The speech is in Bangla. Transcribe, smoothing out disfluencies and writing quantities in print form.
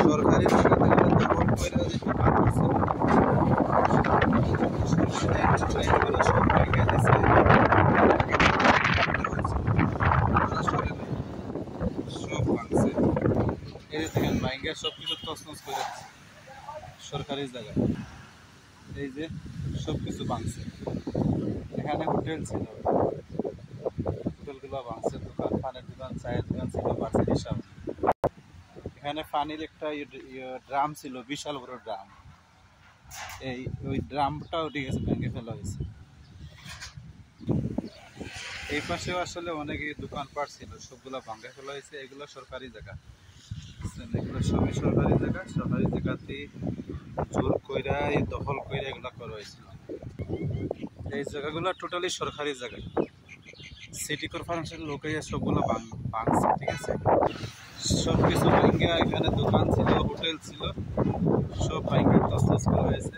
সরকারি জায়গাগুলো দখল করে যে দোকান করছে, সরকারি সব ভেঙে দিছে, সব ভাঙছে। এই যে দেখেন ভাঙ্গা সব কিছু তছনছ করে দিচ্ছে সরকারি জায়গা। এই যে সব কিছু ভাঙছে। এখানে হোটেল ছিল, হোটেলগুলো ভাঙছে, দোকান, পানের দোকান, চায়ের দোকান ছিল, ভার্সিটির সামনে। এখানে পানির একটা ড্রাম ছিল, বিশাল বড় ড্রাম। ওই ড্রামটা উঠে গেছে, ভেঙে ফেলা হয়েছে। এই পাশেও আসলে অনেক দোকানপাট ছিল, সবগুলো ভাঙে ফেলা হয়েছে। এগুলো সরকারি জায়গা, এগুলো সবই সরকারি জায়গা। সরকারি জায়গাতে জোর কইরা দখল কইরা এগুলো করা হয়েছিল। এই জায়গাগুলো টোটালি সরকারি জায়গা। সিটি কর্পোরেশনের লোকে সবগুলো ভাঙছে, ঠিক আছে। সব কিছু ভাঙ্গা, এখানে দোকান ছিল, হোটেল ছিল, সব ভাঙ্গা তছনছ করা হয়েছে।